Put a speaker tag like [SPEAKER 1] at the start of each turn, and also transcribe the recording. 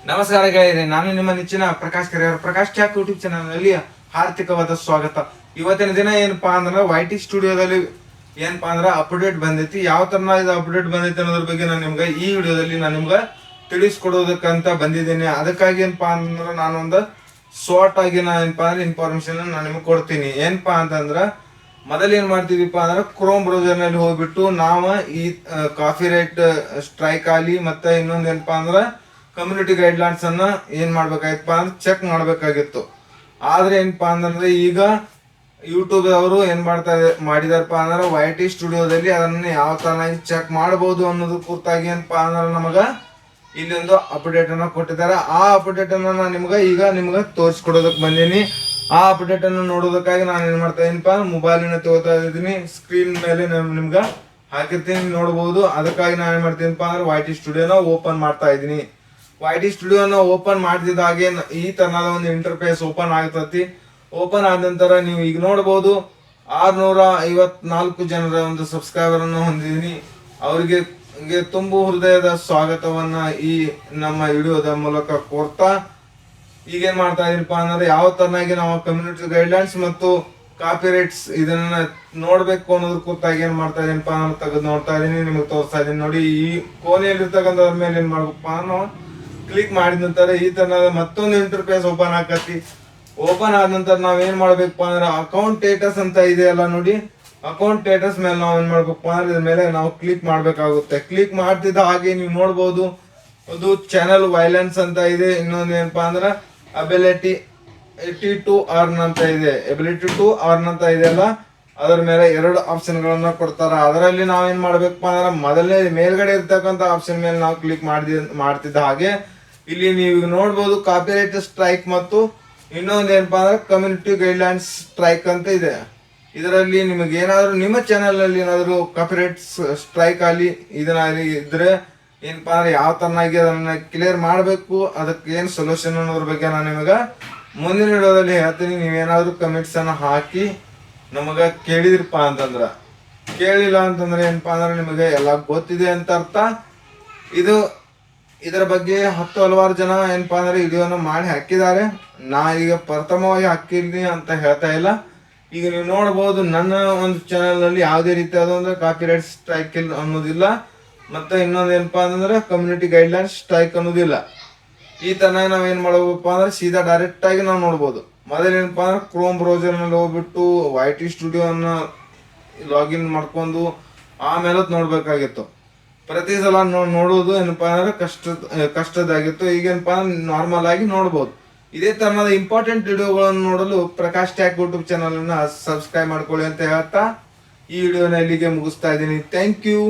[SPEAKER 1] ನಮಸ್ಕಾರ ಗೆಳೆಯರೆ, ನಾನು ನಿಮ್ಮ ನೆಚ್ಚಿನ ಪ್ರಕಾಶ್ ಕೆರೆಯವರು ಪ್ರಕಾಶ್ ಟ್ಯಾಕ್ ಯೂಟ್ಯೂಬ್ ಚಾನಲ್ ನಲ್ಲಿ ಹಾರ್ದಿಕವಾದ ಸ್ವಾಗತ. ಇವತ್ತಿನ ದಿನ ಏನಪ್ಪಾ ಅಂದ್ರೆ YT ಸ್ಟುಡಿಯೋದಲ್ಲಿ ಏನಪ್ಪಾ ಅಂದ್ರೆ ಅಪ್ಡೇಟ್ ಬಂದೈತಿ. ಯಾವ ತರ ಇದು ಅಪ್ಡೇಟ್ ಬಂದೈತಿ ಅನ್ನೋದ್ರ ಬಗ್ಗೆ ನಾನು ನಿಮ್ಗೆ ಈ ವಿಡಿಯೋದಲ್ಲಿ ನಾನು ನಿಮ್ಗೆ ತಿಳಿಸ್ಕೊಡೋದಕ್ಕಂತ ಬಂದಿದ್ದೀನಿ. ಅದಕ್ಕಾಗಿ ಏನಪ್ಪಾ ಅಂದ್ರೆ ನಾನೊಂದು ಶಾರ್ಟ್ ಆಗಿ ಏನಪ್ಪಾ ಅಂದ್ರೆ ಇನ್ಫಾರ್ಮೇಶನ್ ನಾನು ನಿಮ್ಗೆ ಕೊಡ್ತೀನಿ. ಏನಪ್ಪಾ ಅಂತಂದ್ರ ಮೊದಲು ಏನ್ ಮಾಡ್ತಿದ್ವಿಪ್ಪ ಅಂದ್ರೆ ಕ್ರೋಮ್ ಬ್ರೌಸರ್ ನಲ್ಲಿ ಹೋಗ್ಬಿಟ್ಟು ನಾವು ಈ ಕಾಪಿ ರೈಟ್ ಸ್ಟ್ರೈಕ್ ಆಗಲಿ ಮತ್ತೆ ಇನ್ನೊಂದು ಏನಪ್ಪಾ ಅಂದ್ರೆ ಕಮ್ಯುನಿಟಿ ಗೈಡ್ಲೈನ್ಸ್ ಅನ್ನ ಏನ್ ಮಾಡ್ಬೇಕಾಗಿತ್ತಪ್ಪ ಅಂದ್ರೆ ಚೆಕ್ ಮಾಡ್ಬೇಕಾಗಿತ್ತು. ಆದ್ರೆ ಏನಪ್ಪಾ ಅಂತಂದ್ರೆ ಈಗ ಯೂಟ್ಯೂಬ್ ಅವರು ಏನ್ ಮಾಡಿದಾರಪ್ಪ ಅಂದ್ರೆ YT ಸ್ಟುಡಿಯೋದಲ್ಲಿ ಅದನ್ನ ಯಾವ ತರ ಚೆಕ್ ಮಾಡಬಹುದು ಅನ್ನೋದು ಕುರಿತಾಗಿ ಏನಪ್ಪಾ ಅಂದ್ರೆ ನಮಗ ಇಲ್ಲಿ ಒಂದು ಅಪ್ಡೇಟ್ ಅನ್ನ ಕೊಟ್ಟಿದ್ದಾರೆ. ಆ ಅಪ್ಡೇಟ್ ಅನ್ನ ನಾನು ನಿಮ್ಗೆ ತೋರಿಸ್ಕೊಡೋದಕ್ಕೆ ಬಂದೀನಿ. ಆ ಅಪ್ಡೇಟ್ ಅನ್ನು ನೋಡೋದಕ್ಕಾಗಿ ನಾನು ಏನ್ ಮಾಡ್ತಾ ಇದೀನಿಪ್ಪ ಮೊಬೈಲಿನ ತಗೋತಾ ಇದ್ದೀನಿ. ಸ್ಕ್ರೀನ್ ಮೇಲೆ ನಿಮ್ಗೆ ಹಾಕಿರ್ತೀನಿ, ನೋಡಬಹುದು. ಅದಕ್ಕಾಗಿ ನಾನು ಏನ್ ಮಾಡ್ತೀನಿಪ್ಪ ಅಂದ್ರೆ YT ಸ್ಟುಡಿಯೋನ ಓಪನ್ ಮಾಡ್ತಾ ಇದ್ದೀನಿ. YT ಸ್ಟುಡಿಯೋನ ಓಪನ್ ಮಾಡಿದ ಹಾಗೆ ಈ ತರನಾದ ಒಂದು ಇಂಟರ್ಫೇಸ್ ಓಪನ್ ಆಗ್ತತಿ. ಓಪನ್ ಆದ ನಂತರ ನೀವು ಈಗ ನೋಡಬಹುದು 654 ಜನರ ಒಂದು ಸಬ್ಸ್ಕ್ರೈಬರ್ ಅನ್ನು ಹೊಂದಿದ್ದೀನಿ. ಅವರಿಗೆ ತುಂಬು ಹೃದಯದ ಸ್ವಾಗತವನ್ನ ಈ ನಮ್ಮ ವಿಡಿಯೋದ ಮೂಲಕ ಕೋರ್ತಾ ಈಗೇನ್ ಮಾಡ್ತಾ ಇದೀನಪ್ಪ ಅಂದ್ರೆ ಯಾವ ತರನಾಗಿ ನಾವು ಕಮ್ಯುನಿಟಿ ಗೈಡ್ಲೈನ್ಸ್ ಮತ್ತು ಕಾಪಿ ರೈಟ್ಸ್ ಇದನ್ನ ನೋಡ್ಬೇಕು ಅನ್ನೋದ್ರ ಕುರಿತಾಗಿ ಏನ್ ಮಾಡ್ತಾ ಇದೀನಪ್ಪ ನಾನು ತೆಗೆದು ನೋಡ್ತಾ ಇದೀನಿ, ನಿಮ್ಗೆ ತೋರಿಸ್ತಾ ಇದೀನಿ. ನೋಡಿ, ಈ ಕೋಣೆಯಲ್ಲಿರ್ತಕ್ಕಂಥದ್ರ ಮೇಲೆ ಏನ್ ಮಾಡ್ಬೇಕಪ್ಪ ನಾವು ಕ್ಲಿಕ್ ಮಾಡಿದ ನಂತರ ಈ ತರ ಮತ್ತೊಂದು ಇಂಟರ್ಫೇಸ್ ಓಪನ್ ಆಕತಿ. ಓಪನ್ ಆದ ನಂತರ ನಾವ್ ಏನ್ ಮಾಡ್ಬೇಕಪ್ಪ ಅಂದ್ರೆ ಅಕೌಂಟ್ ಸ್ಟೇಟಸ್ ಅಂತ ಇದೆಯಲ್ಲ ನೋಡಿ, ಅಕೌಂಟ್ ಸ್ಟೇಟಸ್ ಮೇಲೆ ನಾವ್ ಏನ್ ಮಾಡ್ಬೇಕಪ್ಪ ಅಂದ್ರೆ ಇದ್ರ ಮೇಲೆ ನಾವು ಕ್ಲಿಕ್ ಮಾಡ್ಬೇಕಾಗುತ್ತೆ. ಕ್ಲಿಕ್ ಮಾಡ್ತಿದ್ದ ಹಾಗೆ ನೀವು ನೋಡ್ಬೋದು ಅದು ಚಾನಲ್ ವೈಲೆನ್ಸ್ ಅಂತ ಇದೆ. ಇನ್ನೊಂದು ಏನಪ್ಪಾ ಅಂದ್ರೆ ಅಬಿಲಿಟಿ ಟು ಅರ್ನ್ ಅಂತ ಇದೆ. ಎಬಿಲಿಟಿ ಟು ಅರ್ನ್ ಅಂತ ಇದೆಯಲ್ಲ, ಅದರ ಮೇಲೆ 2 ಆಪ್ಷನ್ ಗಳನ್ನ ಕೊಡ್ತಾರ. ಅದರಲ್ಲಿ ನಾವೇನ್ ಮಾಡ್ಬೇಕಪ್ಪ ಅಂದ್ರೆ ಮೊದಲನೇ ಮೇಲ್ಗಡೆ ಇರ್ತಕ್ಕಂಥ ಆಪ್ಷನ್ ಮೇಲೆ ನಾವು ಕ್ಲಿಕ್ ಮಾಡ್ತಿದ್ದ ಹಾಗೆ ಇಲ್ಲಿ ನೀವು ನೋಡ್ಬೋದು ಕಾಪಿರೈಟ್ ಸ್ಟ್ರೈಕ್ ಮತ್ತು ಇನ್ನೊಂದು ಏನಪ್ಪಾ ಅಂದ್ರೆ ಕಮ್ಯುನಿಟಿ ಗೈಡ್ಲೈನ್ಸ್ ಸ್ಟ್ರೈಕ್ ಅಂತ ಇದೆ. ಇದರಲ್ಲಿ ನಿಮಗೆ ಏನಾದ್ರು ನಿಮ್ಮ ಚಾನೆಲ್ ಅಲ್ಲಿ ಏನಾದ್ರು ಕಾಪಿರೈಟ್ ಸ್ಟ್ರೈಕ್ ಆಗಲಿ ಇದನ್ನಾಗಲಿ ಇದ್ರೆ ಏನಪ್ಪಾ ಅಂದ್ರೆ ಯಾವ ತರನಾಗಿ ಅದನ್ನ ಕ್ಲಿಯರ್ ಮಾಡಬೇಕು, ಅದಕ್ಕೆ ಏನ್ ಸೊಲ್ಯೂಷನ್ ಅನ್ನೋದ್ರ ಬಗ್ಗೆ ನಾನು ನಿಮಗೆ ಮುಂದಿನ ವಿಡಿಯೋದಲ್ಲಿ ಹೇಳ್ತೀನಿ. ನೀವೇನಾದ್ರೂ ಕಮೆಂಟ್ಸ್ ಅನ್ನ ಹಾಕಿ ನಮಗ ಕೇಳಿದ್ರಪ್ಪ ಅಂತಂದ್ರ, ಕೇಳಿಲ್ಲ ಅಂತಂದ್ರೆ ಏನಪ್ಪಾ ಅಂದ್ರೆ ನಿಮಗೆ ಎಲ್ಲ ಗೊತ್ತಿದೆ ಅಂತ ಅರ್ಥ. ಇದರ ಬಗ್ಗೆ ಹಲವಾರು ಜನ ಏನಪ್ಪಾ ಅಂದ್ರೆ ವಿಡಿಯೋನ ಮಾಡಿ ಹಾಕಿದ್ದಾರೆ. ನಾ ಈಗ ಪ್ರಥಮವಾಗಿ ಹಾಕಿದ್ದೀನಿ ಅಂತ ಹೇಳ್ತಾ ಇಲ್ಲ. ಈಗ ನೀವು ನೋಡಬಹುದು ನನ್ನ ಒಂದು ಚಾನೆಲ್ ನಲ್ಲಿ ಯಾವುದೇ ರೀತಿಯಾದ ಒಂದು ಕಾಪಿರೈಟ್ ಸ್ಟ್ರೈಕ್ ಅನ್ನೋದಿಲ್ಲ, ಮತ್ತೆ ಇನ್ನೊಂದು ಏನಪ್ಪಾ ಅಂತಂದ್ರೆ ಕಮ್ಯುನಿಟಿ ಗೈಡ್ಲೈನ್ಸ್ ಸ್ಟ್ರೈಕ್ ಅನ್ನೋದಿಲ್ಲ. ಈ ತರ ನಾವ್ ಏನ್ ಮಾಡಬೇಕಪ್ಪ ಅಂದ್ರೆ ಸೀದಾ ಡೈರೆಕ್ಟ್ ಆಗಿ ನಾವು ನೋಡ್ಬೋದು. ಮೊದಲೇನಪ್ಪಾ ಅಂದ್ರೆ ಕ್ರೋಮ್ ಬ್ರೌಸರ್ ನಲ್ಲಿ ಹೋಗ್ಬಿಟ್ಟು YT ಸ್ಟುಡಿಯೋ ಅನ್ನ ಲಾಗಿನ್ ಮಾಡ್ಕೊಂಡು ಆಮೇಲೆ ನೋಡ್ಬೇಕಾಗಿತ್ತು. ಪ್ರತಿ ಸಲ ನೋಡೋದು ಏನಪ್ಪಾ ಅಂದ್ರೆ ಕಷ್ಟದಾಗಿತ್ತು. ಈಗ ಏನಪ್ಪಾ ನಾರ್ಮಲ್ ಆಗಿ ನೋಡ್ಬೋದು. ಇದೇ ತರನಾದ ಇಂಪಾರ್ಟೆಂಟ್ ವಿಡಿಯೋಗಳನ್ನು ನೋಡಲು ಪ್ರಕಾಶ್ ಟ್ಯಾಕ್ ಯೂಟ್ಯೂಬ್ ಚಾನಲ್ ಅನ್ನ ಸಬ್ಸ್ಕ್ರೈಬ್ ಮಾಡ್ಕೊಳ್ಳಿ ಅಂತ ಹೇಳ್ತಾ ಈ ವಿಡಿಯೋನ ಇಲ್ಲಿಗೆ ಮುಗಿಸ್ತಾ ಇದ್ದೀನಿ. Thank you.